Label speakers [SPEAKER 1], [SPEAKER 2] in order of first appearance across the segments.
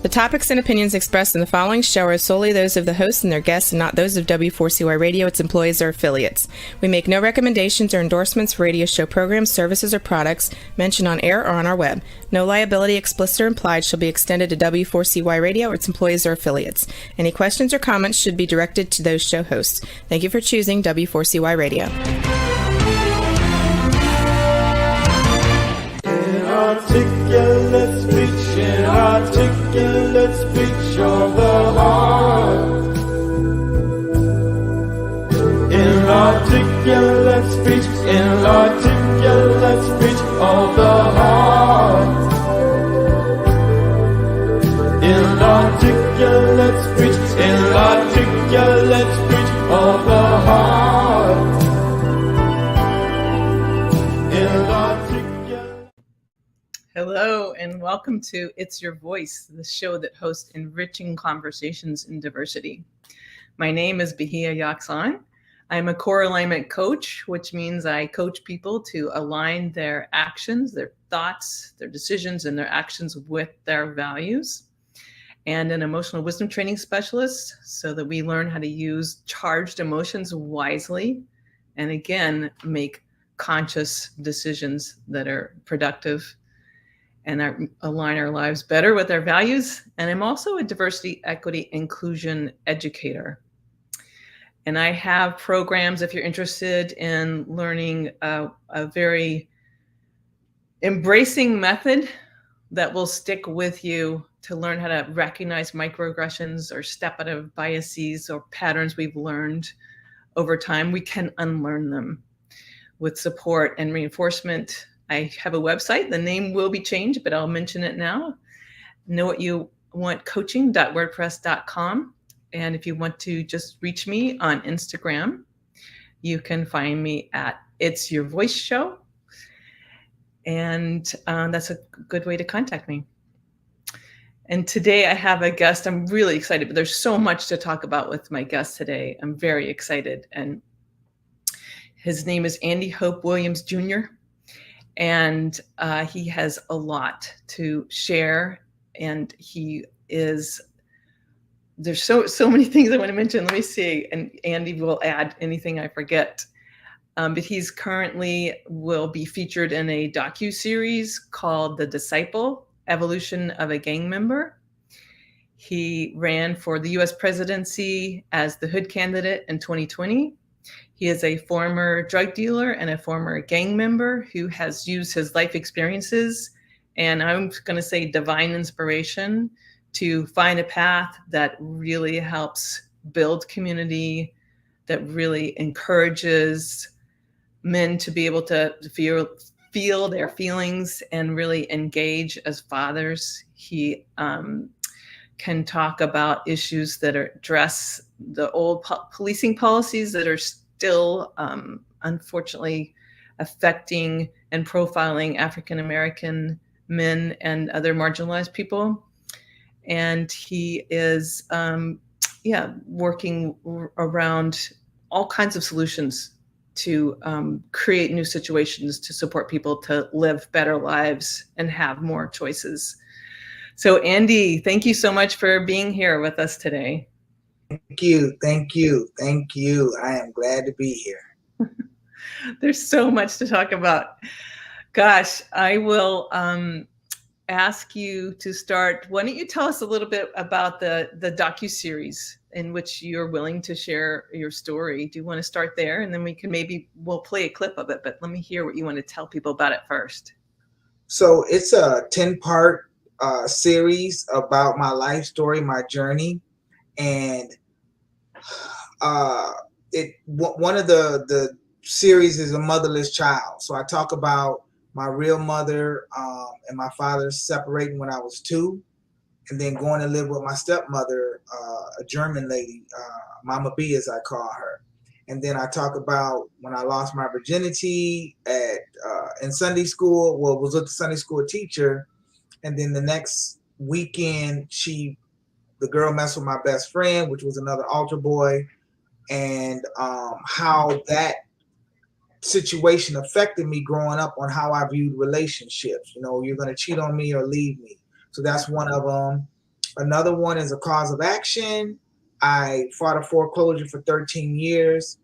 [SPEAKER 1] The topics and opinions expressed in the following show are solely those of the host and their guests and not those of W4CY Radio, its employees, or affiliates. We make no recommendations or endorsements for radio show programs, services, or products mentioned on air or on our web. No liability, explicit or implied, shall be extended to W4CY Radio or its employees or affiliates. Any questions or comments should be directed to those show hosts. Thank you for choosing W4CY Radio.
[SPEAKER 2] Inarticulate speech, inarticulate speech of the heart. Inarticulate speech, inarticulate speech of the heart. Inarticulate speech, inarticulate speech of the heart.
[SPEAKER 1] Hello, and welcome to It's Your Voice, the show that hosts enriching conversations in diversity. My name is Bahia Yaxan. I'm a core alignment coach, which means I coach people to align their actions, their thoughts, their decisions, and their actions with their values. And an emotional wisdom training specialist so that we learn how to use charged emotions wisely and, again, make conscious decisions that are productive and align our lives better with our values. And I'm also a diversity, equity, inclusion educator. And I have programs, if you're interested in learning a very embracing method that will stick with you to learn how to recognize microaggressions or step out of biases or patterns we've learned over time. We can unlearn them with support and reinforcement. I have a website. The name will be changed, but I'll mention it now. Know What You Want Coaching.wordpress.com. And if you want to just reach me on Instagram, you can find me at It's Your Voice Show. And that's a good way to contact me. And today I have a guest. I'm really excited, but there's so much to talk about with my guest today. I'm very excited. And his name is Andy Hope Williams Jr. And he has a lot to share, and there's so many things I want to mention. Let me see, and Andy will add anything I forget. But he's currently will be featured in a docu-series called The Disciple: Evolution of a Gang Member. He ran for the U.S. presidency as the Hood candidate in 2020. He is a former drug dealer and a former gang member who has used his life experiences, and I'm going to say divine inspiration, to find a path that really helps build community, that really encourages men to be able to feel their feelings and really engage as fathers. He can talk about issues that address the old policing policies that are still, unfortunately, affecting and profiling African American men and other marginalized people. And he is, working around all kinds of solutions to create new situations to support people to live better lives and have more choices. So, Andy, thank you so much for being here with us today.
[SPEAKER 3] Thank you. I am glad to be here.
[SPEAKER 1] There's so much to talk about. Gosh, I will ask you to start. Why don't you tell us a little bit about the docu-series in which you're willing to share your story? Do you want to start there? And then we'll play a clip of it, but let me hear what you want to tell people about it first.
[SPEAKER 3] So it's a 10-part series about my life story, my journey. And one of the series is a motherless child. So I talk about my real mother and my father separating when I was 2, and then going to live with my stepmother, a German lady, Mama B, as I call her. And then I talk about when I lost my virginity in Sunday school. Well, was with the Sunday school teacher, and then the next weekend the girl messed with my best friend, which was another altar boy, and how that situation affected me growing up on how I viewed relationships. You know, you're going to cheat on me or leave me. So that's one of them. Another one is a cause of action. I fought a foreclosure for 13 years.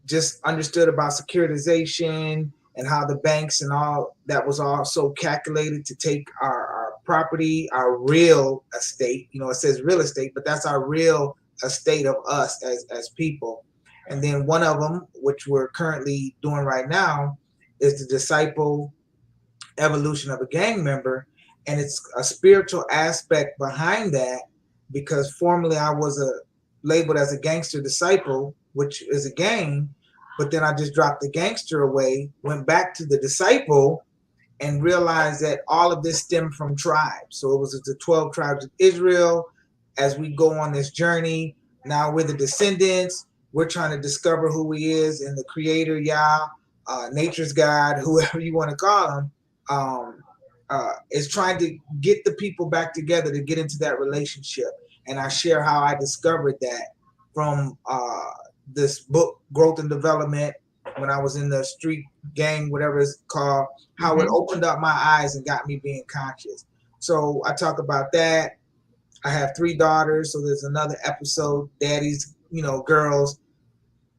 [SPEAKER 3] Just understood about securitization and how the banks and all that was all so calculated to take our property, our real estate. You know, it says real estate, but that's our real estate of us as people. And then one of them, which we're currently doing right now, is the disciple evolution of a gang member. And it's a spiritual aspect behind that, because formerly I was labeled as a gangster disciple, which is a gang, but then I just dropped the gangster away, went back to the disciple, and realized that all of this stemmed from tribes. So it was the 12 tribes of Israel. As we go on this journey, now we're the descendants. We're trying to discover who he is and the creator, Yah, nature's God, whoever you want to call him, is trying to get the people back together to get into that relationship. And I share how I discovered that from this book, Growth and Development, when I was in the street gang, whatever it's called, how it opened up my eyes and got me being conscious. So I talk about that. I have 3 daughters, so there's another episode, Daddy's, girls,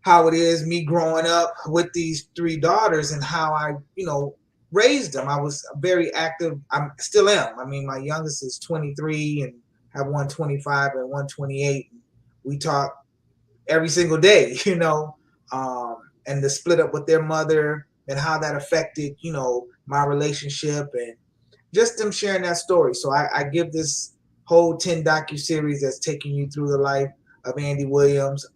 [SPEAKER 3] how it is me growing up with these 3 daughters and how I, raised them. I was very active. I still am. I mean, my youngest is 23 and have one 25 and one 28. We talk every single day, and the split up with their mother and how that affected, my relationship and just them sharing that story. So I give this whole 10 docu-series that's taking you through the life of Andy Williams.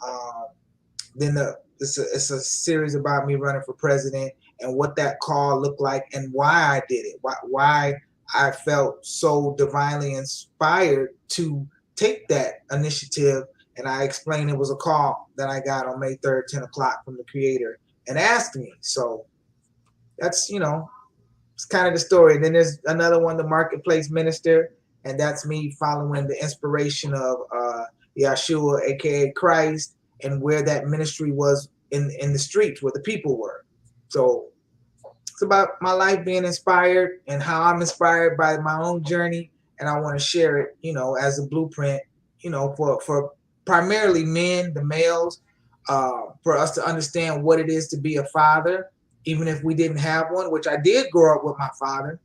[SPEAKER 3] Then it's a series about me running for president and what that call looked like and why I did it, why I felt so divinely inspired to take that initiative. And I explained it was a call that I got on May 3rd, 10 o'clock from the creator and asked me. So that's, it's kind of the story. And then there's another one, the marketplace minister. And that's me following the inspiration of Yeshua, aka Christ, and where that ministry was in the streets where the people were. So it's about my life being inspired and how I'm inspired by my own journey. And I want to share it, as a blueprint, for primarily men, the males, for us to understand what it is to be a father, even if we didn't have one, which I did grow up with my father.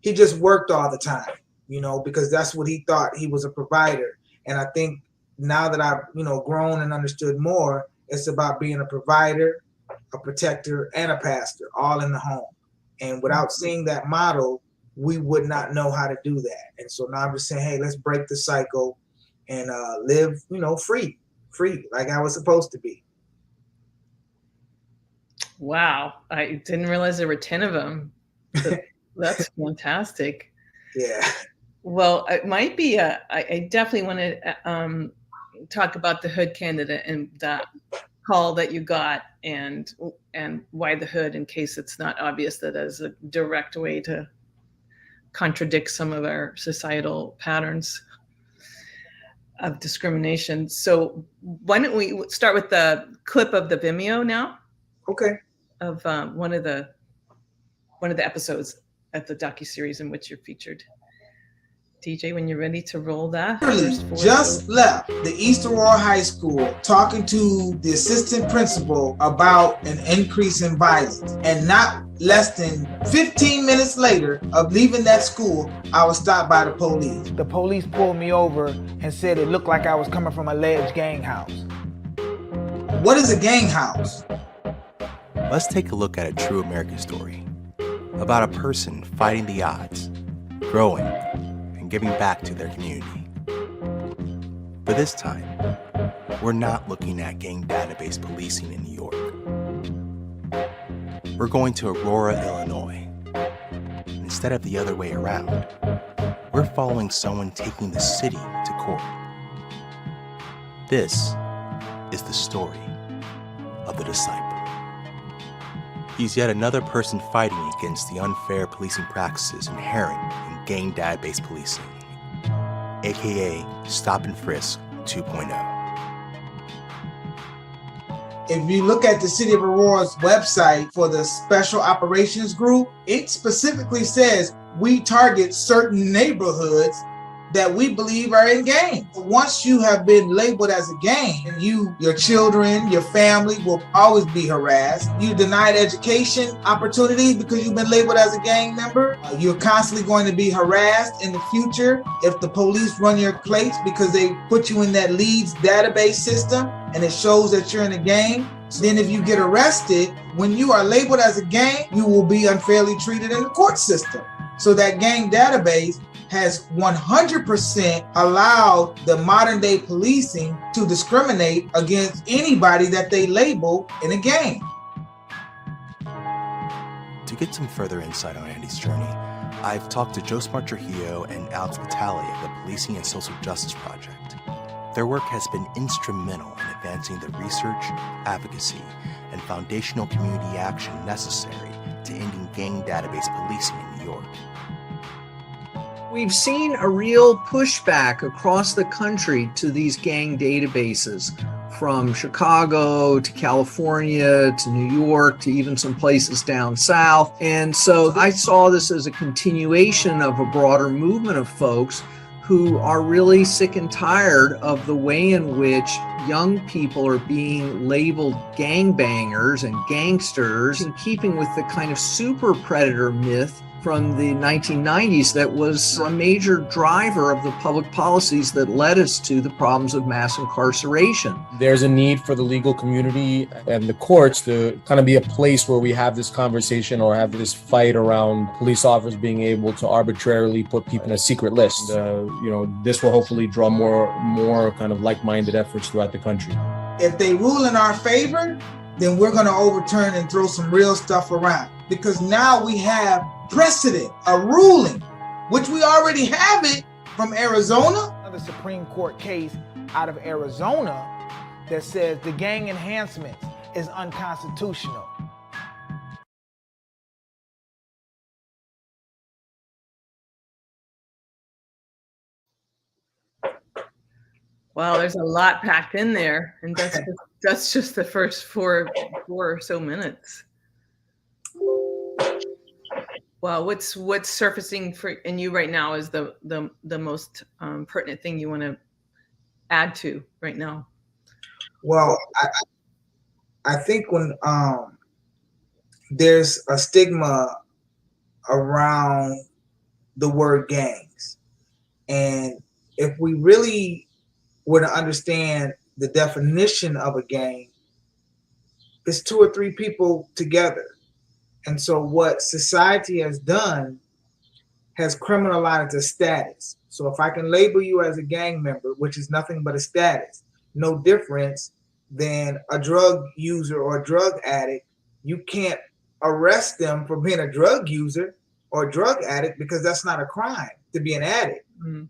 [SPEAKER 3] He just worked all the time, because that's what he thought. He was a provider. And I think now that I've, grown and understood more, it's about being a provider, a protector, and a pastor, all in the home. And without seeing that model, we would not know how to do that. And so now I'm just saying, hey, let's break the cycle and live, free, like I was supposed to be.
[SPEAKER 1] Wow. I didn't realize there were 10 of them. That's fantastic.
[SPEAKER 3] Yeah.
[SPEAKER 1] Well, it might be I definitely want to talk about the hood candidate and that call that you got and why the hood, in case it's not obvious that as a direct way to contradict some of our societal patterns of discrimination. So why don't we start with the clip of the Vimeo now?
[SPEAKER 3] Okay.
[SPEAKER 1] Of one of the episodes at the docu-series in which you're featured. DJ, when you're ready to roll that.
[SPEAKER 3] Just left the East Aurora High School talking to the assistant principal about an increase in violence. And not less than 15 minutes later of leaving that school, I was stopped by the police.
[SPEAKER 4] The police pulled me over and said it looked like I was coming from a alleged gang house.
[SPEAKER 3] What is a gang house?
[SPEAKER 5] Let's take a look at a true American story about a person fighting the odds, growing, and giving back to their community. But this time, we're not looking at gang database policing in New York. We're going to Aurora, Illinois. Instead of the other way around, we're following someone taking the city to court. This is the story of the disciple. He's yet another person fighting against the unfair policing practices inherent in gang database policing, aka Stop and Frisk 2.0.
[SPEAKER 3] If you look at the City of Aurora's website for the Special Operations Group, it specifically says we target certain neighborhoods that we believe are in gangs. Once you have been labeled as a gang, your children, your family will always be harassed. You denied education opportunities because you've been labeled as a gang member. You're constantly going to be harassed in the future if the police run your plates because they put you in that leads database system and it shows that you're in a gang. Then if you get arrested, when you are labeled as a gang, you will be unfairly treated in the court system. So that gang database has 100% allowed the modern day policing to discriminate against anybody that they label in a gang.
[SPEAKER 5] To get some further insight on Andy's journey, I've talked to Joe Smart Trujillo and Alex Vitale of the Policing and Social Justice Project. Their work has been instrumental in advancing the research, advocacy, and foundational community action necessary to ending gang database policing in New York.
[SPEAKER 6] We've seen a real pushback across the country to these gang databases, from Chicago to California to New York to even some places down south. And so I saw this as a continuation of a broader movement of folks who are really sick and tired of the way in which young people are being labeled gangbangers and gangsters, in keeping with the kind of super predator myth from the 1990s that was a major driver of the public policies that led us to the problems of mass incarceration.
[SPEAKER 7] There's a need for the legal community and the courts to kind of be a place where we have this conversation or have this fight around police officers being able to arbitrarily put people in a secret list. This will hopefully draw more kind of like-minded efforts throughout the country.
[SPEAKER 3] If they rule in our favor, then we're going to overturn and throw some real stuff around, because now we have precedent, a ruling, which we already have it from Arizona.
[SPEAKER 4] Another Supreme Court case out of Arizona that says the gang enhancement is unconstitutional.
[SPEAKER 1] Wow, there's a lot packed in there, and that's just the first four or so minutes. Well, what's surfacing in you right now is the most pertinent thing you want to add to right now?
[SPEAKER 3] Well, I think when there's a stigma around the word gangs, and if we really were to understand the definition of a gang, it's two or three people together. And so what society has done has criminalized a status. So if I can label you as a gang member, which is nothing but a status, no difference than a drug user or a drug addict, you can't arrest them for being a drug user or a drug addict because that's not a crime to be an addict. Mm-hmm.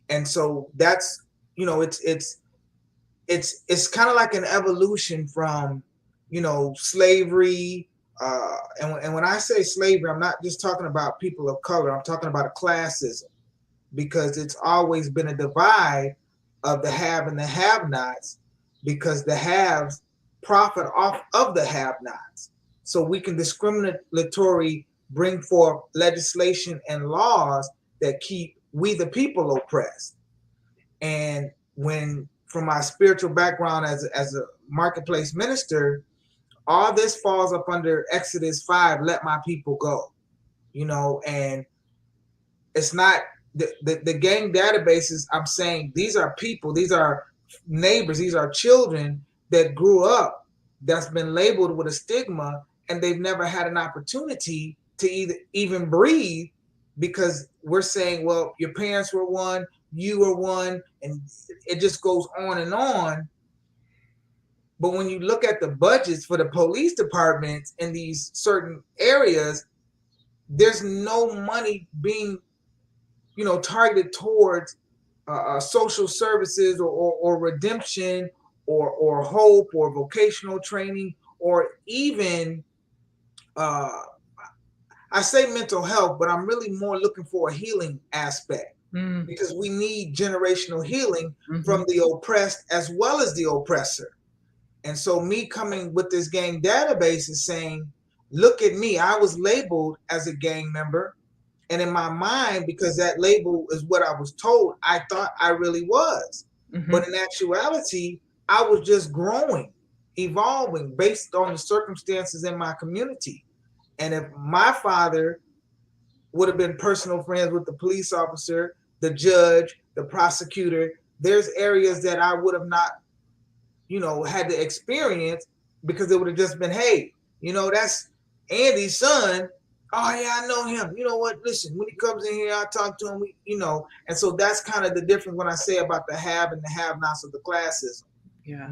[SPEAKER 3] And so that's, it's kind of like an evolution from, slavery. And when I say slavery, I'm not just talking about people of color. I'm talking about a classism, because it's always been a divide of the have and the have-nots, because the haves profit off of the have-nots. So we can discriminatory bring forth legislation and laws that keep we the people oppressed. And when, from my spiritual background as a marketplace minister, all this falls up under Exodus 5, let my people go, and it's not the gang databases. I'm saying these are people, these are neighbors, these are children that grew up, that's been labeled with a stigma, and they've never had an opportunity to even breathe, because we're saying, well, your parents were one, you were one, and it just goes on and on. But when you look at the budgets for the police departments in these certain areas, there's no money being, targeted towards social services or redemption or hope or vocational training, or even, I say mental health, but I'm really more looking for a healing aspect, because we need generational healing from the oppressed as well as the oppressor. And so me coming with this gang database is saying, look at me, I was labeled as a gang member, And in my mind, because that label is what I was told, I thought I really was. But in actuality, I was just growing, evolving based on the circumstances in my community. And if my father would have been personal friends with the police officer, the judge, the prosecutor, there's areas that I would have not, had to experience, because it would have just been, hey, that's Andy's son. Oh yeah, I know him. You know what? Listen, when he comes in here, I talk to him. And so that's kind of the difference when I say about the have and the have-nots of the classism.
[SPEAKER 1] Yeah.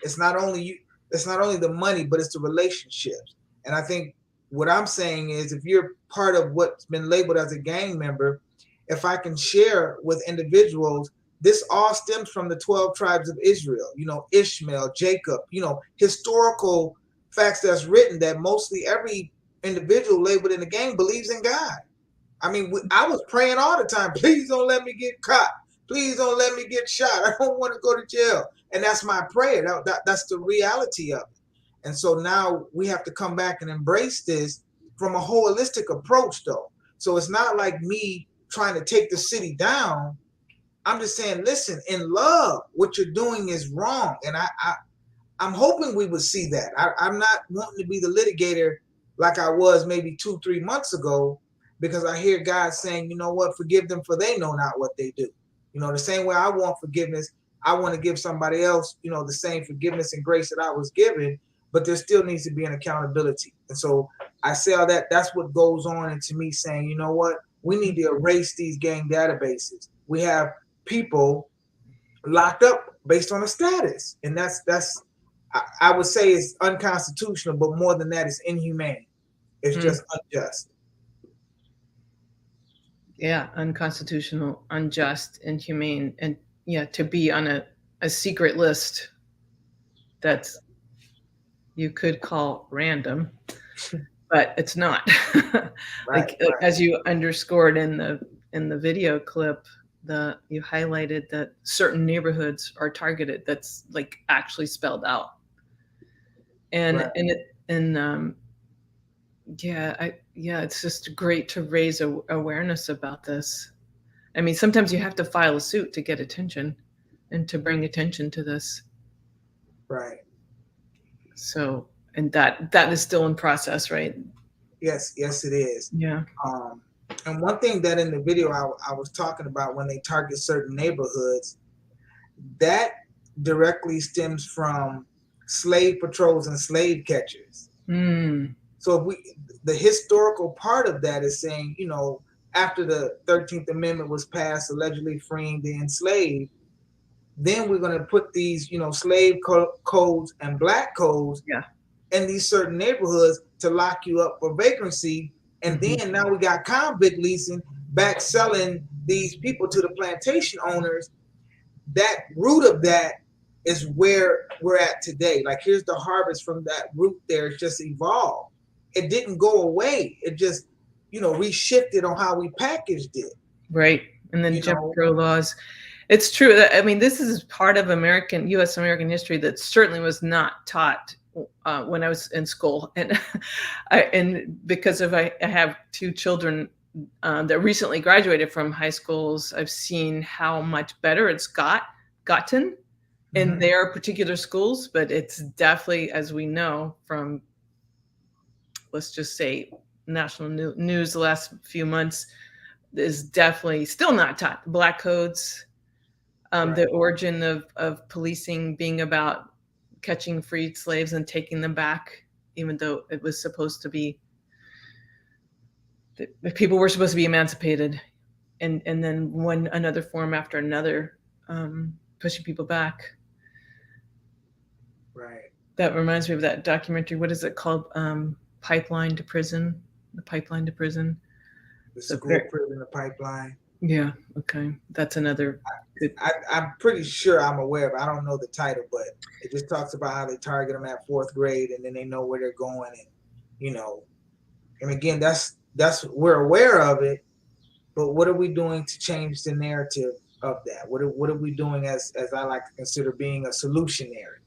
[SPEAKER 3] It's not only the money, but it's the relationships. And I think what I'm saying is, if you're part of what's been labeled as a gang member, if I can share with individuals, this all stems from the 12 tribes of Israel, Ishmael, Jacob, historical facts that's written, that mostly every individual labeled in the gang believes in God. I mean, I was praying all the time, please don't let me get caught. Please don't let me get shot. I don't want to go to jail. And that's my prayer. That's the reality of it. And so now we have to come back and embrace this from a holistic approach, though. So it's not like me trying to take the city down. I'm just saying, listen, in love, what you're doing is wrong. And I'm hoping we would see that. I'm not wanting to be the litigator like I was maybe 2-3 months ago, because I hear God saying, you know what, forgive them, for they know not what they do. The same way I want forgiveness, I want to give somebody else, the same forgiveness and grace that I was given, but there still needs to be an accountability. And so I say all that, that's what goes on into me saying, you know what, we need to erase these gang databases. We have people locked up based on a status. And that's I would say it's unconstitutional, but more than that, it's inhumane. It's just unjust.
[SPEAKER 1] Yeah, unconstitutional, unjust, inhumane, and to be on a secret list that's, you could call random, but it's not. Like as you underscored in the video clip, you highlighted that certain neighborhoods are targeted. That's like actually spelled out. And it's just great to raise awareness about this. I mean, sometimes you have to file a suit to get attention and to bring attention to this.
[SPEAKER 3] Right.
[SPEAKER 1] So, and that is still in process, right?
[SPEAKER 3] Yes, it is.
[SPEAKER 1] Yeah.
[SPEAKER 3] And one thing that in the video I was talking about, when they target certain neighborhoods, that directly stems from slave patrols and slave catchers. So the historical part of that is saying, after the 13th Amendment was passed, allegedly freeing the enslaved, then we're going to put these, slave codes and black codes in these certain neighborhoods to lock you up for vagrancy. And then now we got convict leasing, back selling these people to the plantation owners. That root of that is where we're at today. Like, here's the harvest from that root there. It's just evolved. It didn't go away. It just, reshifted on how we packaged it.
[SPEAKER 1] Right. And then Jim Crow laws. It's true. I mean, this is part of U.S. American history that certainly was not taught when I was in school. And because I have 2 children that recently graduated from high schools, I've seen how much better it's gotten in their particular schools. But it's definitely, as we know from, let's just say, national news the last few months, is definitely still not taught. Black codes, the origin of policing being about catching freed slaves and taking them back, even though it was supposed to be, the people were supposed to be emancipated, and then one another form after another, pushing people back.
[SPEAKER 3] Right.
[SPEAKER 1] That reminds me of that documentary. What is it called? Pipeline to Prison. The Pipeline to Prison.
[SPEAKER 3] The school prison, the pipeline.
[SPEAKER 1] Yeah. Okay. That's another.
[SPEAKER 3] I'm pretty sure I'm aware of it. I don't know the title, but it just talks about how they target them at 4th grade, and then they know where they're going, and and again, that's we're aware of it, but what are we doing to change the narrative of that? What are we doing as I like to consider being a solutionary?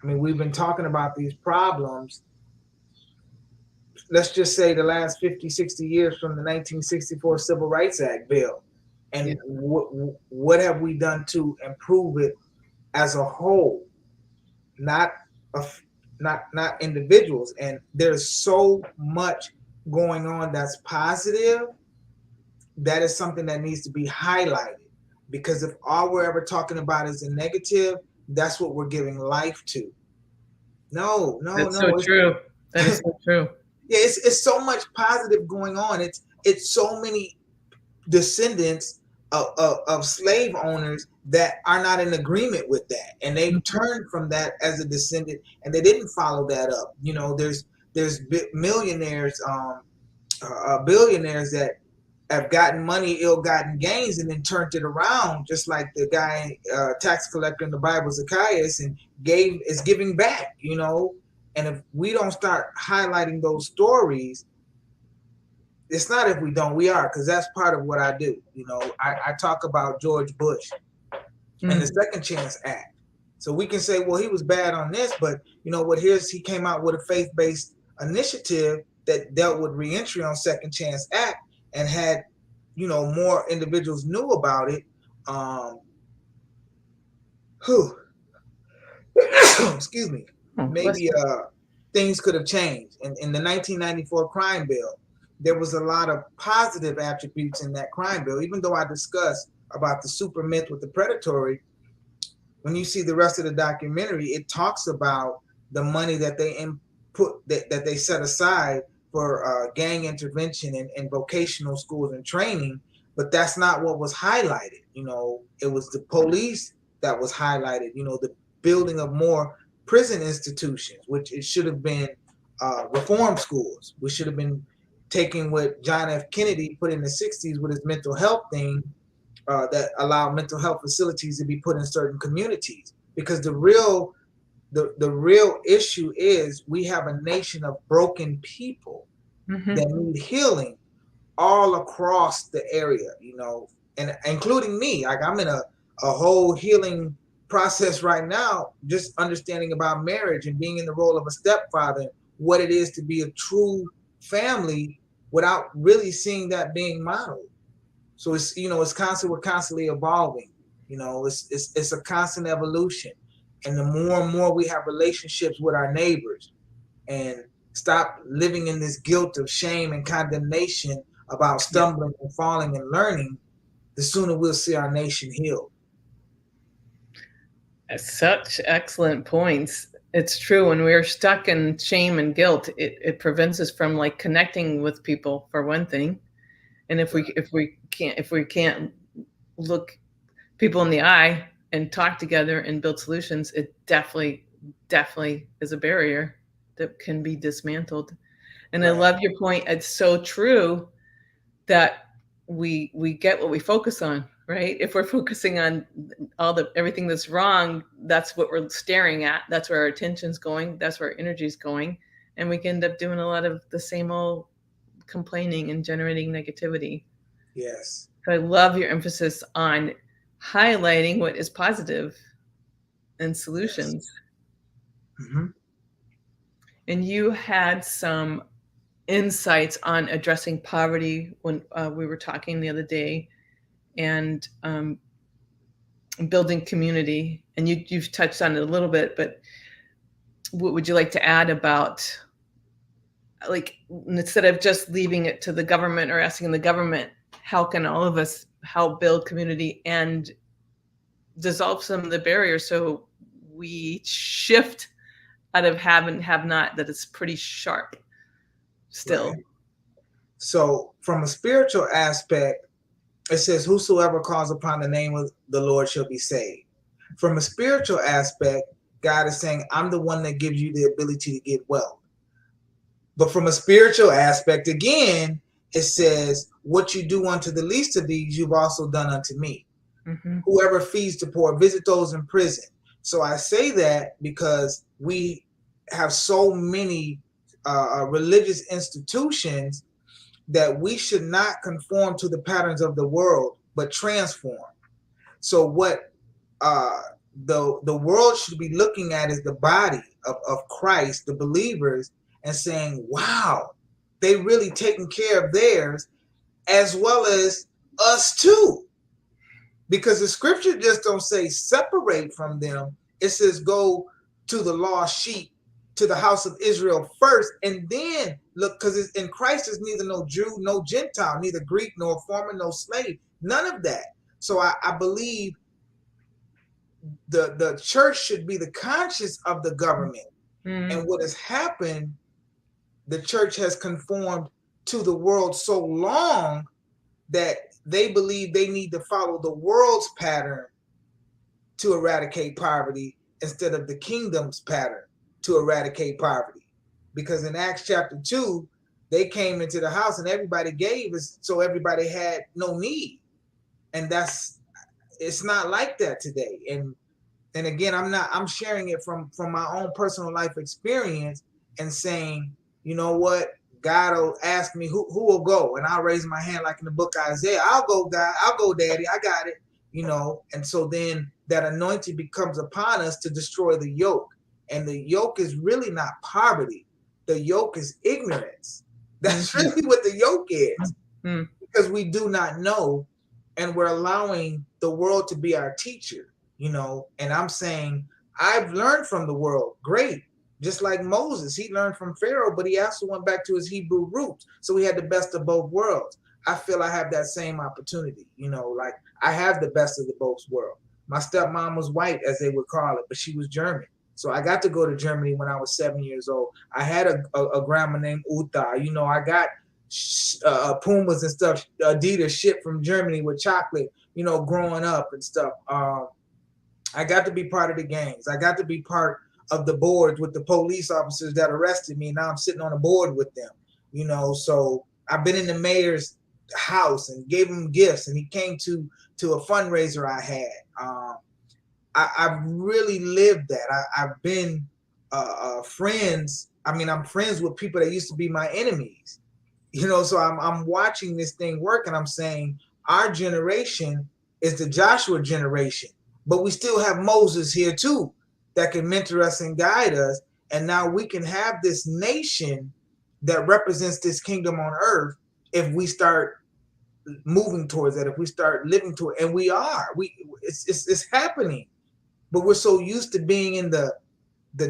[SPEAKER 3] I mean, we've been talking about these problems let's just say the last 50, 60 years from the 1964 Civil Rights Act bill.
[SPEAKER 1] Yeah.
[SPEAKER 3] And what have we done to improve it as a whole, not not individuals? And there's so much going on that's positive. That is something that needs to be highlighted, because if all we're ever talking about is a negative, that's what we're giving life to. No, no,
[SPEAKER 1] That's
[SPEAKER 3] no.
[SPEAKER 1] so true. That is so true.
[SPEAKER 3] Yeah, it's so much positive going on. It's so many descendants of slave owners that are not in agreement with that, and they've turned from that as a descendant, and they didn't follow that up. You know, there's millionaires, billionaires that have gotten money, ill-gotten gains, and then turned it around, just like the guy, tax collector in the Bible, Zacchaeus, and is giving back. You know, and if we don't start highlighting those stories, it's not if we don't, we are, because that's part of what I do. You know, I talk about George Bush and the Second Chance Act. So we can say, well, he was bad on this, but you know what? He came out with a faith-based initiative that dealt with reentry on Second Chance Act, and had, you know, more individuals knew about it. Excuse me. Maybe things could have changed. In the 1994 crime bill, there was a lot of positive attributes in that crime bill. Even though I discussed about the super myth with the predatory, when you see the rest of the documentary, it talks about the money that they input, that they set aside for gang intervention and vocational schools and training. But that's not what was highlighted. You know, it was the police that was highlighted. You know, the building of more prison institutions, which it should have been reform schools. We should have been taking what John F. Kennedy put in the 60s with his mental health thing, that allowed mental health facilities to be put in certain communities. Because the real issue is we have a nation of broken people that need healing all across the area, you know, and including me. Like, I'm in a whole healing process right now, just understanding about marriage and being in the role of a stepfather, what it is to be a true family without really seeing that being modeled. So it's, you know, we're constantly evolving. You know, it's a constant evolution. And the more and more we have relationships with our neighbors and stop living in this guilt of shame and condemnation about stumbling and falling and learning, the sooner we'll see our nation healed.
[SPEAKER 1] Such excellent points. It's true. When we're stuck in shame and guilt, it prevents us from like connecting with people, for one thing. And if we can't look people in the eye and talk together and build solutions, it definitely is a barrier that can be dismantled. And I love your point. It's so true that we get what we focus on, right? If we're focusing on everything that's wrong, that's what we're staring at. That's where our attention's going. That's where our energy's going. And we can end up doing a lot of the same old complaining and generating negativity.
[SPEAKER 3] Yes.
[SPEAKER 1] So I love your emphasis on highlighting what is positive and solutions.
[SPEAKER 3] Yes.
[SPEAKER 1] And you had some insights on addressing poverty when we were talking the other day, and building community. And you've touched on it a little bit, but what would you like to add about, like, instead of just leaving it to the government or asking the government, how can all of us help build community and dissolve some of the barriers so we shift out of have and have not, that it's pretty sharp still?
[SPEAKER 3] Right. So from a spiritual aspect, it says, whosoever calls upon the name of the Lord shall be saved. From a spiritual aspect, God is saying, I'm the one that gives you the ability to get wealth. But from a spiritual aspect, again, it says, what you do unto the least of these, you've also done unto me. Whoever feeds the poor, visit those in prison. So I say that because we have so many religious institutions that we should not conform to the patterns of the world, but transform. So what the world should be looking at is the body of Christ, the believers, and saying, wow, they really taking care of theirs as well as us too. Because the scripture just don't say separate from them. It says go to the lost sheep, to the house of Israel first, and then look, because in Christ is neither no Jew, no Gentile, neither Greek, nor foreigner, no slave, none of that. So I believe the church should be the conscience of the government. And what has happened, the church has conformed to the world so long that they believe they need to follow the world's pattern to eradicate poverty instead of the kingdom's pattern to eradicate poverty. Because in Acts chapter 2, they came into the house and everybody gave us, so everybody had no need. And it's not like that today. And again, I'm sharing it from my own personal life experience and saying, you know what, God will ask me who will go, and I'll raise my hand like in the book of Isaiah. I'll go, God. I'll go, Daddy. I got it. And so then that anointing becomes upon us to destroy the yoke. And the yoke is really not poverty. The yoke is ignorance. That's really what the yoke is. Because we do not know, and we're allowing the world to be our teacher, and I'm saying I've learned from the world. Great. Just like Moses, he learned from Pharaoh, but he also went back to his Hebrew roots. So he had the best of both worlds. I feel I have that same opportunity, like I have the best of the both worlds. My stepmom was white, as they would call it, but she was German. So I got to go to Germany when I was 7 years old. I had a grandma named Uta. I got Pumas and stuff, Adidas shipped from Germany with chocolate, growing up and stuff. I got to be part of the gangs. I got to be part of the boards with the police officers that arrested me. Now I'm sitting on a board with them, so I've been in the mayor's house and gave him gifts, and he came to a fundraiser I had. I've really lived that. I've been friends. I'm friends with people that used to be my enemies, so I'm watching this thing work, and I'm saying our generation is the Joshua generation, but we still have Moses here too that can mentor us and guide us. And now we can have this nation that represents this kingdom on earth if we start moving towards that, if we start living to it. And we are. It's happening. But we're so used to being in the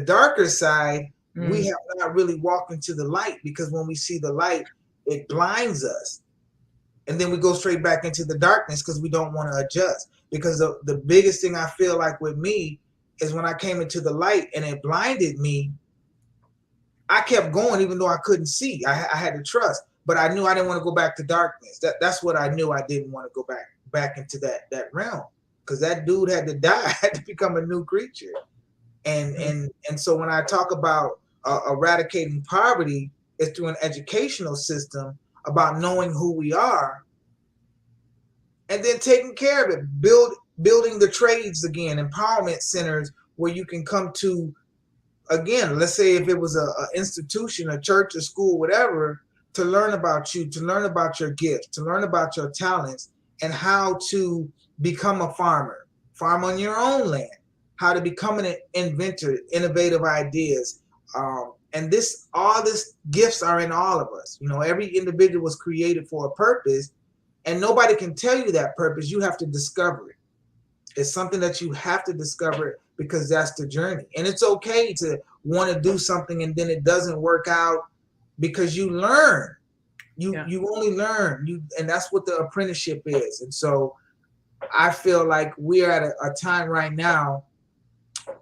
[SPEAKER 3] darker side, we have not really walked into the light, because when we see the light, it blinds us. And then we go straight back into the darkness because we don't want to adjust. Because the biggest thing I feel like with me is when I came into the light and it blinded me, I kept going even though I couldn't see. I had to trust, but I knew I didn't want to go back to darkness. That's what I knew. I didn't want to go back into that realm, because that dude had to die. I had to become a new creature. And so when I talk about eradicating poverty, it's through an educational system about knowing who we are and then taking care of it, building the trades again, empowerment centers where you can come to, again, let's say if it was a institution, a church, a school, whatever, to learn about you, to learn about your gifts, to learn about your talents, and how to become a farm on your own land, how to become an inventor, innovative ideas. And all this gifts are in all of us. Every individual was created for a purpose, and nobody can tell you that purpose. You have to discover it. It's something that you have to discover, because that's the journey. And it's okay to want to do something and then it doesn't work out, because you learn. You only learn. And that's what the apprenticeship is. And so I feel like we're at a time right now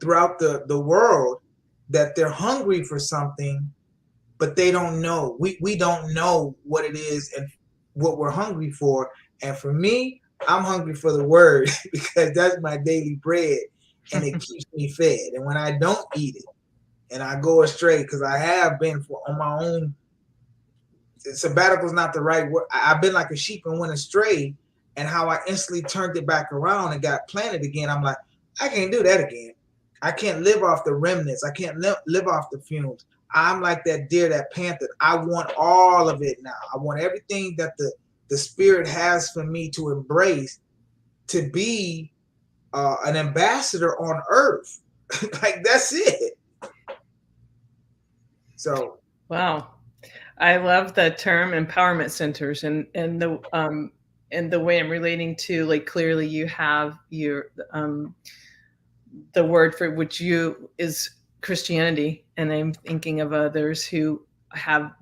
[SPEAKER 3] throughout the world that they're hungry for something, but they don't know. We don't know what it is and what we're hungry for. And for me, I'm hungry for the word, because that's my daily bread and it keeps me fed. And when I don't eat it and I go astray, because I have been on my own, sabbatical is not the right word. I've been like a sheep and went astray, and how I instantly turned it back around and got planted again. I'm like, I can't do that again. I can't live off the remnants. I can't live off the fumes. I'm like that deer, that panther. I want all of it now. I want everything that the Spirit has for me to embrace, to be an ambassador on earth. Like, that's it. So.
[SPEAKER 1] Wow. I love the term empowerment centers, and the way I'm relating to, like, clearly you have the word for which you is Christianity, and I'm thinking of others who have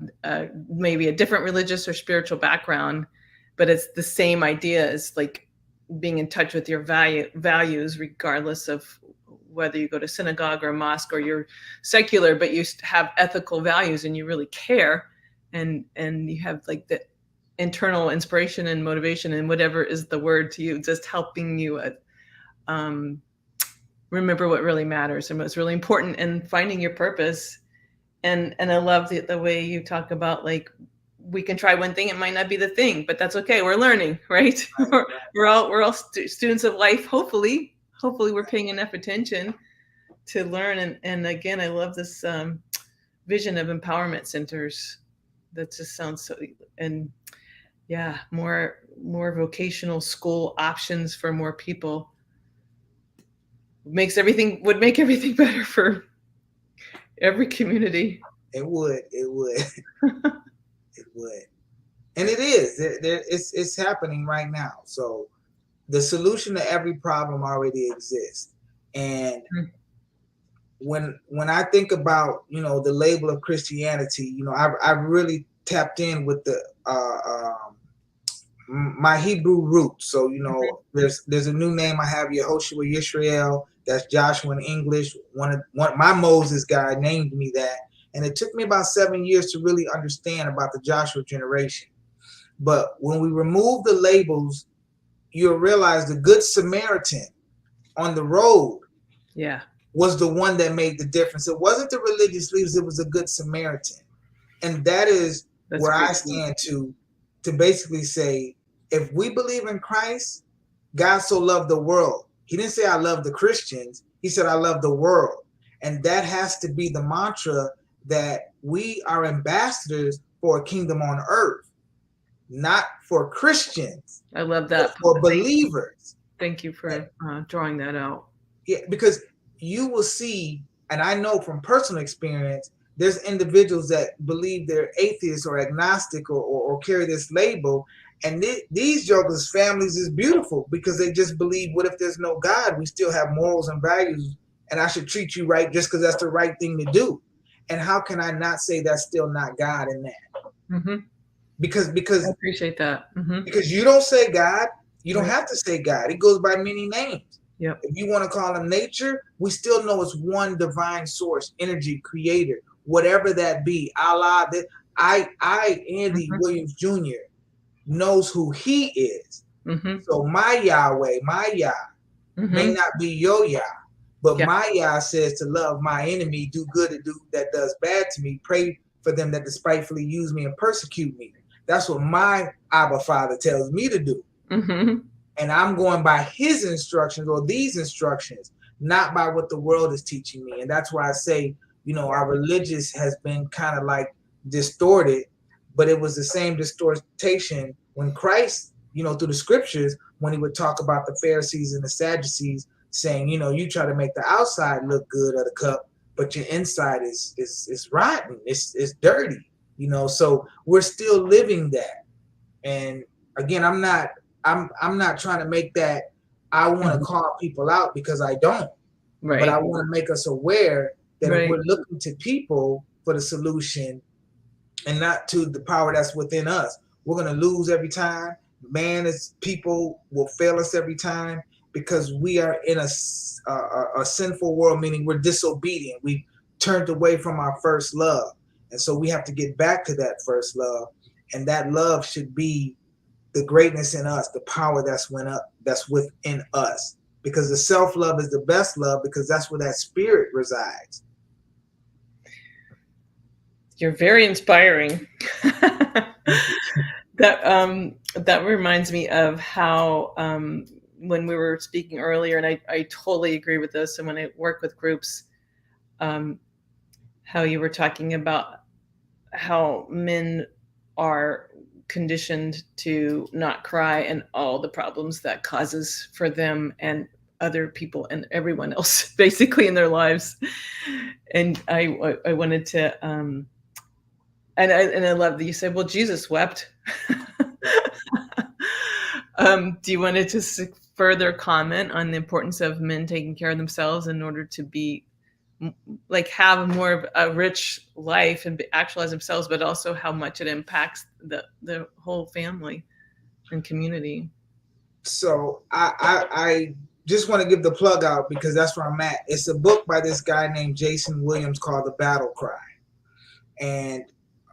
[SPEAKER 1] maybe a different religious or spiritual background, but it's the same idea as like being in touch with your values, regardless of whether you go to synagogue or mosque or you're secular, but you have ethical values and you really care, and you have like the internal inspiration and motivation and whatever is the word to you, just helping you um, remember what really matters and what's really important and finding your purpose. And I love the way you talk about, like, we can try one thing, it might not be the thing, but that's okay, we're learning, right? We're all students of life. Hopefully we're paying enough attention to learn. And again, I love this vision of empowerment centers. That just sounds so, and yeah, more vocational school options for more people would make everything better for every community.
[SPEAKER 3] It would. It would. And it is. It's happening right now. So the solution to every problem already exists. And when I think about, the label of Christianity, I've really tapped in with the my Hebrew roots. So there's a new name I have, Yehoshua Yisrael. That's Joshua in English. One my Moses guy named me that, and it took me about 7 years to really understand about the Joshua generation. But when we remove the labels, you'll realize the Good Samaritan on the road, was the one that made the difference. It wasn't the religious leaders; it was a Good Samaritan, and that's where I stand to basically say, if we believe in Christ, God so loved the world. He didn't say I love the Christians. He said I love the world. And that has to be the mantra, that we are ambassadors for a kingdom on earth, not for Christians.
[SPEAKER 1] I love that.
[SPEAKER 3] For believers.
[SPEAKER 1] Thank you for drawing that out.
[SPEAKER 3] Yeah, because you will see, and I know from personal experience, there's individuals that believe they're atheists or agnostic or carry this label. And these jokers' families is beautiful because they just believe, what if there's no God? We still have morals and values, and I should treat you right just because that's the right thing to do. And how can I not say that's still not God in that?
[SPEAKER 1] Mm-hmm.
[SPEAKER 3] Because
[SPEAKER 1] I appreciate that. Mm-hmm.
[SPEAKER 3] Because you don't say God, you don't have to say God. It goes by many names.
[SPEAKER 1] Yep.
[SPEAKER 3] If you want to call him nature, we still know it's one divine source, energy, creator, whatever that be. Allah, Andy Williams Jr. knows who he is.
[SPEAKER 1] Mm-hmm.
[SPEAKER 3] So my Yahweh, my Yah, may not be your Yah, but my Yah says to love my enemy, do good to do that does bad to me, pray for them that despitefully use me and persecute me. That's what my Abba Father tells me to do.
[SPEAKER 1] Mm-hmm.
[SPEAKER 3] And I'm going by his instructions, or these instructions, not by what the world is teaching me. And that's why I say, our religious has been kind of like distorted, but it was the same distortion when Christ, through the scriptures, when he would talk about the Pharisees and the Sadducees, saying, you try to make the outside look good of the cup, but your inside is rotten. It's dirty, so we're still living that. And again, I'm not trying to make that, I want to call people out, because I don't. Right. But I want to make us aware that if we're looking to people for the solution and not to the power that's within us, we're going to lose every time. People will fail us every time, because we are in a sinful world, meaning we're disobedient. We turned away from our first love. And so we have to get back to that first love. And that love should be the greatness in us, the power that's within us. Because the self-love is the best love, because that's where that spirit resides.
[SPEAKER 1] You're very inspiring. That reminds me of how when we were speaking earlier, and I totally agree with this, and when I work with groups, how you were talking about how men are conditioned to not cry, and all the problems that causes for them and other people and everyone else basically in their lives. And I wanted to And I love that you said, well, Jesus wept. Do you want to just further comment on the importance of men taking care of themselves in order to be like have more of a rich life and actualize themselves, but also how much it impacts the whole family and community?
[SPEAKER 3] So I just want to give the plug out because that's where I'm at. It's a book by this guy named Jason Williams called The Battle Cry. And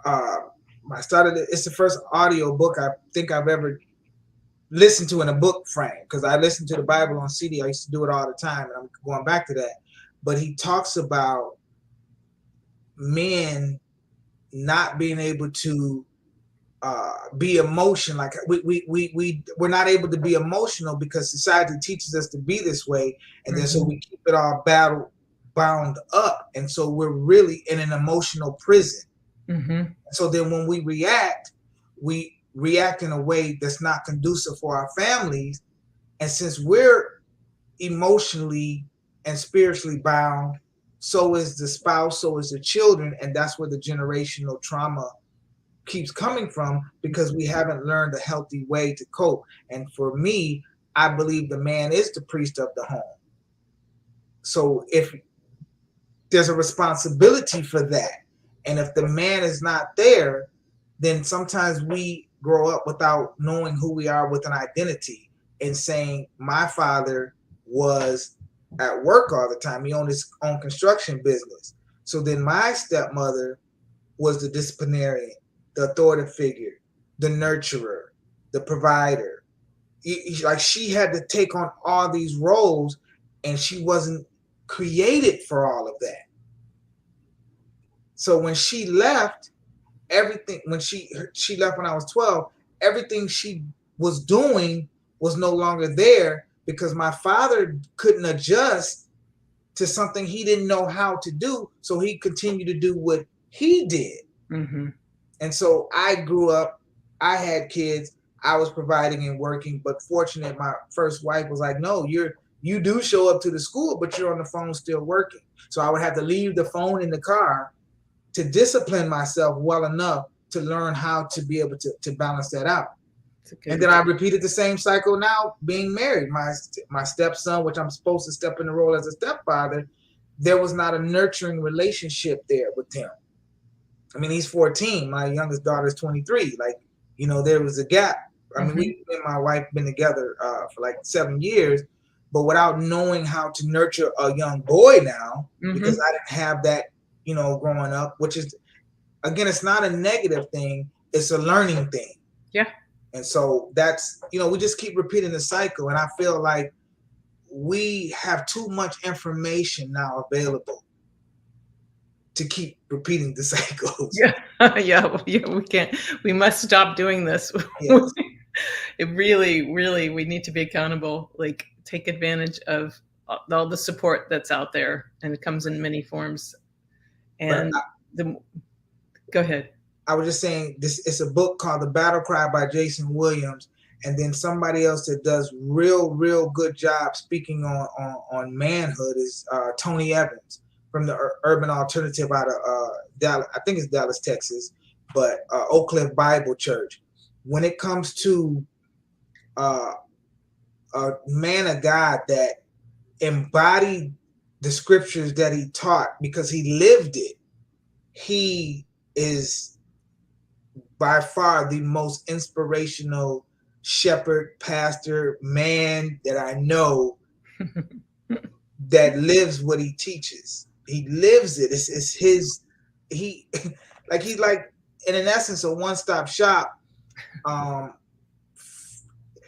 [SPEAKER 3] I started it. It's the first audio book I think I've ever listened to in a book frame, because I listened to the Bible on CD. I used to do it all the time, and I'm going back to that. But he talks about men not being able to be emotional. Like we're not able to be emotional because society teaches us to be this way, and then so we keep it all battle bound up, and so we're really in an emotional prison. So then when we react in a way that's not conducive for our families, and since we're emotionally and spiritually bound, so is the spouse, so is the children, and that's where the generational trauma keeps coming from, because we haven't learned a healthy way to cope. And for me, I believe the man is the priest of the home. So if there's a responsibility for that, and if the man is not there, then sometimes we grow up without knowing who we are with an identity and saying, my father was at work all the time. He owned his own construction business. So then my stepmother was the disciplinarian, the authoritative figure, the nurturer, the provider. Like she had to take on all these roles, and she wasn't created for all of that. So when she left, when she left when I was 12, everything she was doing was no longer there, because my father couldn't adjust to something he didn't know how to do. So he continued to do what he did. And so I grew up, I had kids, I was providing and working, but fortunate, my first wife was like, no, you do show up to the school, but you're on the phone still working. So I would have to leave the phone in the car to discipline myself well enough to learn how to be able to balance that out. And then I repeated the same cycle now being married. My stepson, which I'm supposed to step in the role as a stepfather, there was not a nurturing relationship there with him. I mean, he's 14. My youngest daughter is 23. Like, there was a gap. I mean, me and my wife been together for like 7 years, but without knowing how to nurture a young boy now, because I didn't have that, growing up, which is, again, it's not a negative thing. It's a learning thing.
[SPEAKER 1] Yeah.
[SPEAKER 3] And so that's, we just keep repeating the cycle. And I feel like we have too much information now available to keep repeating the cycles.
[SPEAKER 1] Yeah, we can't. We must stop doing this.
[SPEAKER 3] Yes.
[SPEAKER 1] It really, really, we need to be accountable. Like, take advantage of all the support that's out there, and it comes in many forms. And go ahead.
[SPEAKER 3] I was just saying, it's a book called The Battle Cry by Jason Williams, and then somebody else that does real good job speaking on manhood is Tony Evans from the Urban Alternative out of Dallas. I think it's Dallas, Texas, but Oak Cliff Bible Church. When it comes to a man of God that embodied the scriptures that he taught because he lived it, he is by far the most inspirational shepherd, pastor, man that I know that lives what he teaches. He lives it. It's his, he's like, in essence, a one-stop shop.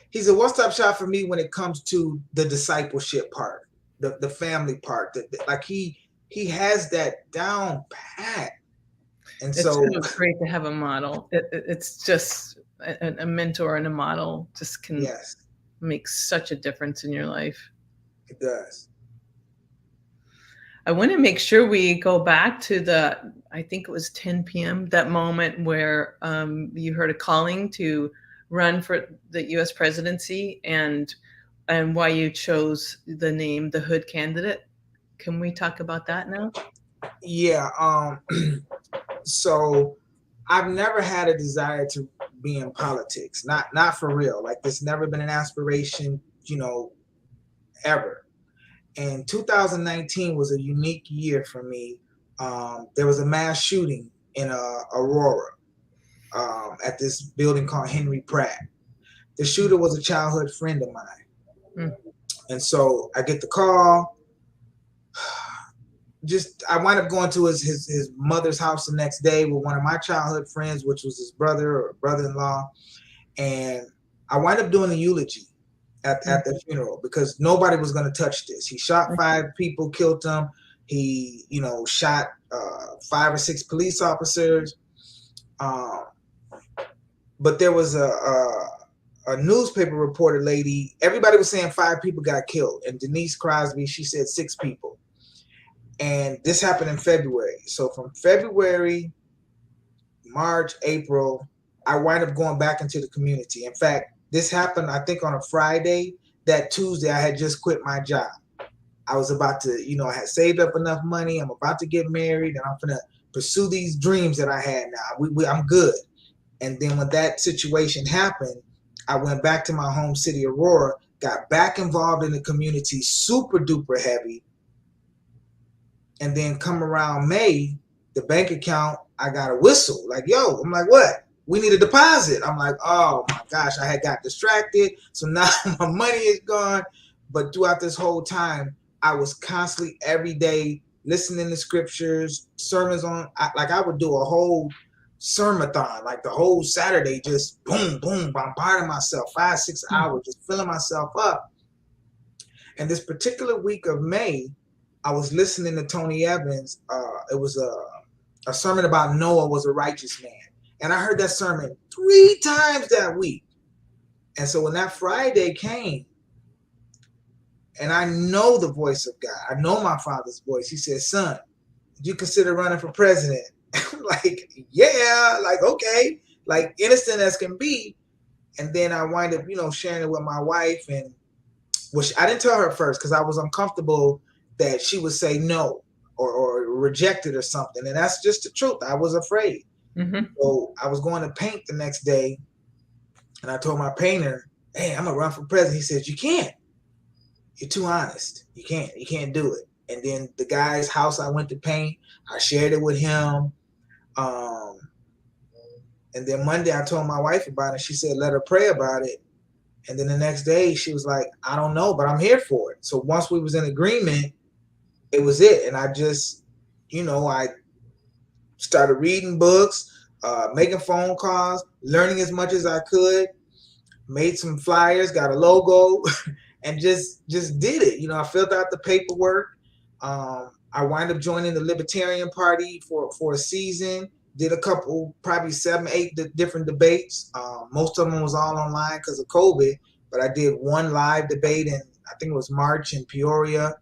[SPEAKER 3] He's a one-stop shop for me when it comes to the discipleship part, the family part. Like he has that down pat. And
[SPEAKER 1] it's
[SPEAKER 3] so
[SPEAKER 1] great to have a model. It's just a mentor and a model just can make such a difference in your life.
[SPEAKER 3] It does.
[SPEAKER 1] I want to make sure we go back to I think it was 10 p.m., that moment where you heard a calling to run for the U.S. presidency, and why you chose the name, the Hood Candidate. Can we talk about that now?
[SPEAKER 3] Yeah. So I've never had a desire to be in politics. Not for real. Like, it's never been an aspiration, ever. And 2019 was a unique year for me. There was a mass shooting in Aurora at this building called Henry Pratt. The shooter was a childhood friend of mine.
[SPEAKER 1] Mm.
[SPEAKER 3] And so I get the call. I wind up going to his mother's house the next day with one of my childhood friends, which was his brother or brother-in-law. And I wind up doing a eulogy at the funeral because nobody was going to touch this. He shot 5 people, killed them. He, shot 5 or 6 police officers. But there was a newspaper reporter lady. Everybody was saying 5 people got killed. And Denise Crosby, she said 6 people. And this happened in February. So from February, March, April, I wind up going back into the community. In fact, this happened, I think, on a Friday. That Tuesday, I had just quit my job. I was about to, I had saved up enough money. I'm about to get married, and I'm going to pursue these dreams that I had now. I'm good. And then when that situation happened, I went back to my home city, Aurora, got back involved in the community, super duper heavy. And then come around May, the bank account, I got a whistle. Like, yo, I'm like, what? We need a deposit. I'm like, oh my gosh, I had got distracted. So now my money is gone. But throughout this whole time, I was constantly every day listening to scriptures, sermons I would do a whole sermon-a-thon, like the whole Saturday, just boom, boom, bombarding myself, 5-6 hours, just filling myself up. And this particular week of May, I was listening to Tony Evans. It was a sermon about Noah was a righteous man. And I heard that sermon 3 times that week. And so when that Friday came, and I know the voice of God, I know my Father's voice. He said, son, did you consider running for president? I'm like, yeah, like, okay, like innocent as can be. And then I wind up, sharing it with my wife. And which I didn't tell her first because I was uncomfortable that she would say no or reject it or something. And that's just the truth. I was afraid.
[SPEAKER 1] Mm-hmm.
[SPEAKER 3] So I was going to paint the next day. And I told my painter, hey, I'm going to run for president. He says, you can't. You're too honest. You can't do it. And then the guy's house I went to paint, I shared it with him. And then Monday I told my wife about it. She said, let her pray about it. And then the next day she was like, I don't know, but I'm here for it. So once we was in agreement, it was it. And I just, I started reading books, making phone calls, learning as much as I could, made some flyers, got a logo, and just did it. I filled out the paperwork. I wound up joining the Libertarian Party for a season, did a couple, probably 7, 8 different debates. Most of them was all online because of COVID, but I did one live debate in, I think it was March in Peoria.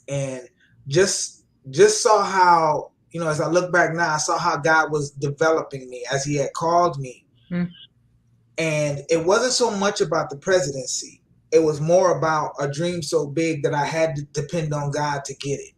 [SPEAKER 3] And just saw how, as I look back now, I saw how God was developing me as he had called me.
[SPEAKER 1] Mm.
[SPEAKER 3] And it wasn't so much about the presidency. It was more about a dream so big that I had to depend on God to get it.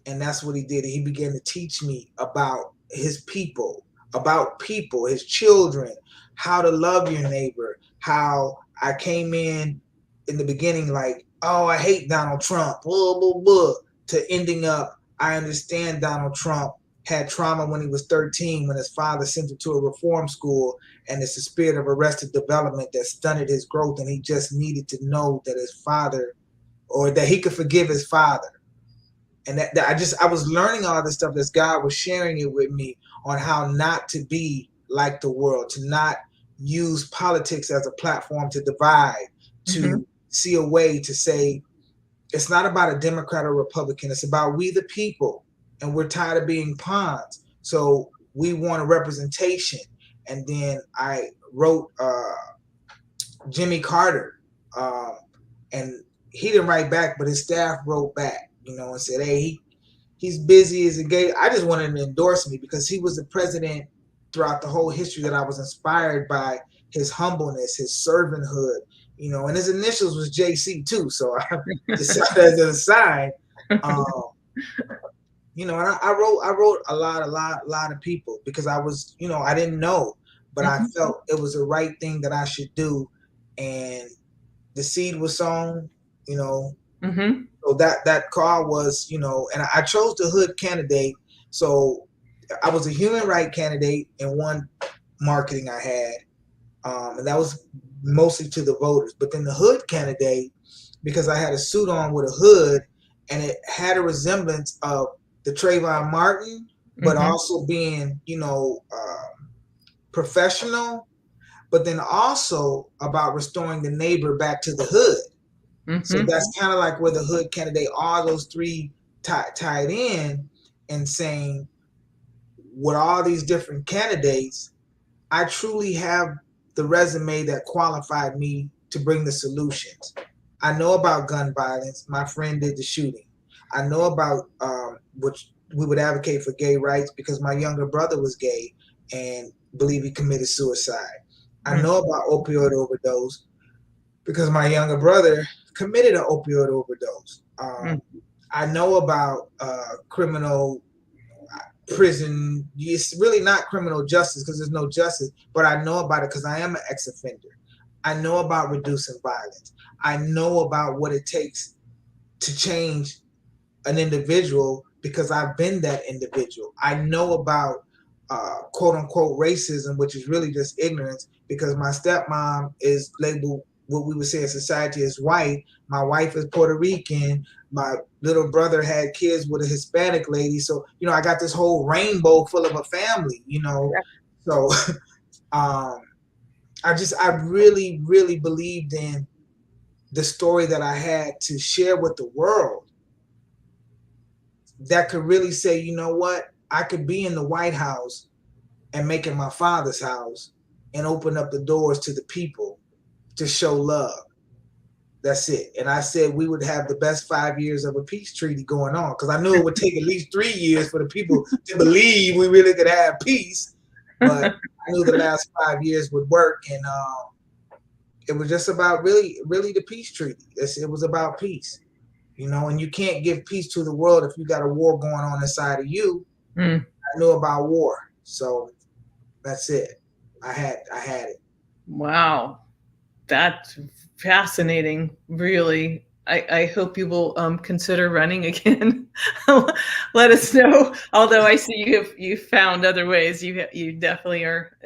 [SPEAKER 3] And that's what he did. He began to teach me about his people, his children, how to love your neighbor, how I came in the beginning like, oh, I hate Donald Trump, blah, blah, blah, to ending up, I understand Donald Trump had trauma when he was 13, when his father sent him to a reform school, and it's the spirit of arrested development that stunted his growth, and he just needed to know that his father, or that he could forgive his father. And that I was learning all this stuff as God was sharing it with me on how not to be like the world, to not use politics as a platform to divide, to see a way to say, it's not about a Democrat or Republican, it's about we the people. And we're tired of being pawns. So we want a representation. And then I wrote Jimmy Carter. And he didn't write back, but his staff wrote back, and said, hey, he's busy as a gay. I just wanted him to endorse me because he was the president throughout the whole history that I was inspired by his humbleness, his servanthood, and his initials was JC too. So I decided as a sign. And I wrote a lot of people because I was, I didn't know, but I felt it was the right thing that I should do, and the seed was sown, So that call was, and I chose the hood candidate. So I was a human right candidate in one marketing I had, and that was mostly to the voters. But then the hood candidate, because I had a suit on with a hood, and it had a resemblance of the Trayvon Martin, but also being, professional, but then also about restoring the neighbor back to the hood. So that's kind of like where the hood candidate, all those three tied in, and saying, with all these different candidates, I truly have the resume that qualified me to bring the solutions. I know about gun violence. My friend did the shooting. I know about which we would advocate for gay rights because my younger brother was gay and believe he committed suicide. I know about opioid overdose because my younger brother committed an opioid overdose. I know about criminal prison. It's really not criminal justice because there's no justice, but I know about it because I am an ex-offender. I know about reducing violence. I know about what it takes to change an individual because I've been that individual. I know about quote unquote racism, which is really just ignorance because my stepmom is labeled what we would say in society as white. My wife is Puerto Rican. My little brother had kids with a Hispanic lady. So, I got this whole rainbow full of a family, So I really, really believed in the story that I had to share with the world that could really say, you know what, I could be in the White House and make it my father's house and open up the doors to the people to show love. That's it. And I said we would have the best 5 years of a peace treaty going on because I knew it would take at least 3 years for the people to believe we really could have peace. But I knew the last 5 years would work, and it was just about really the peace treaty. It was about peace, and you can't give peace to the world if you got a war going on inside of you. I knew about war, so that's it. I had it.
[SPEAKER 1] Wow, that's fascinating. Really, I hope you will consider running again. Let us know. Although I see you found other ways. You definitely are.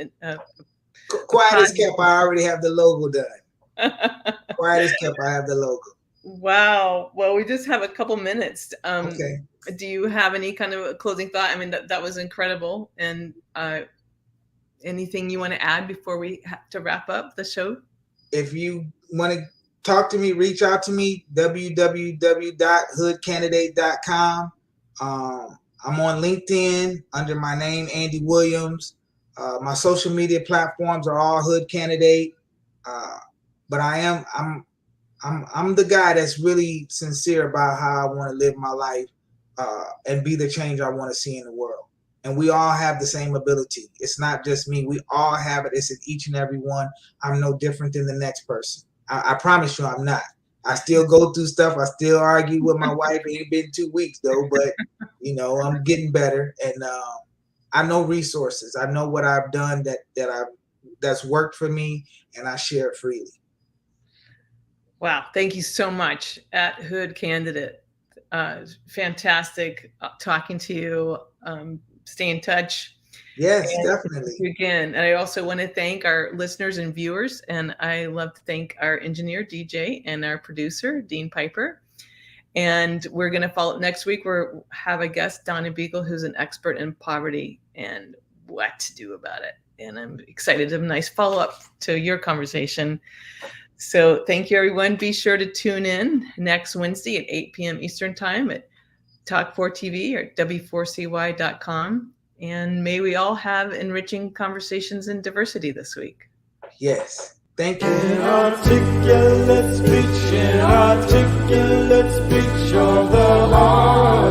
[SPEAKER 3] Quiet as kept. I already have the logo done. Quiet as kept. I have the logo.
[SPEAKER 1] Wow. Well, we just have a couple minutes.
[SPEAKER 3] Okay.
[SPEAKER 1] Do you have any kind of a closing thought? I mean, that was incredible. And anything you want to add before we have to wrap up the show?
[SPEAKER 3] If you want to talk to me, reach out to me, www.hoodcandidate.com. I'm on LinkedIn under my name, Andy Williams. My social media platforms are all Hood Candidate. But I'm the guy that's really sincere about how I want to live my life and be the change I want to see in the world. And we all have the same ability. It's not just me. We all have it. It's in each and every one. I'm no different than the next person. I promise you I'm not. I still go through stuff. I still argue with my wife. It ain't been 2 weeks though, but I'm getting better. And I know resources. I know what I've done that's worked for me, and I share it freely.
[SPEAKER 1] Wow. Thank you so much. At Hood Candidate. Fantastic talking to you. Stay in touch.
[SPEAKER 3] Yes, definitely.
[SPEAKER 1] Again, and I also want to thank our listeners and viewers, and I love to thank our engineer DJ and our producer Dean Piper. And we're going to follow up next week. We'll have a guest, Donna Beagle, who's an expert in poverty and what to do about it. And I'm excited to have a nice follow-up to your conversation. So thank you, everyone. Be sure to tune in next Wednesday at 8 p.m. Eastern Time at Talk4TV or W4CY.com. And may we all have enriching conversations in diversity this week.
[SPEAKER 3] Yes. Thank you.
[SPEAKER 2] Inarticulate speech of the heart.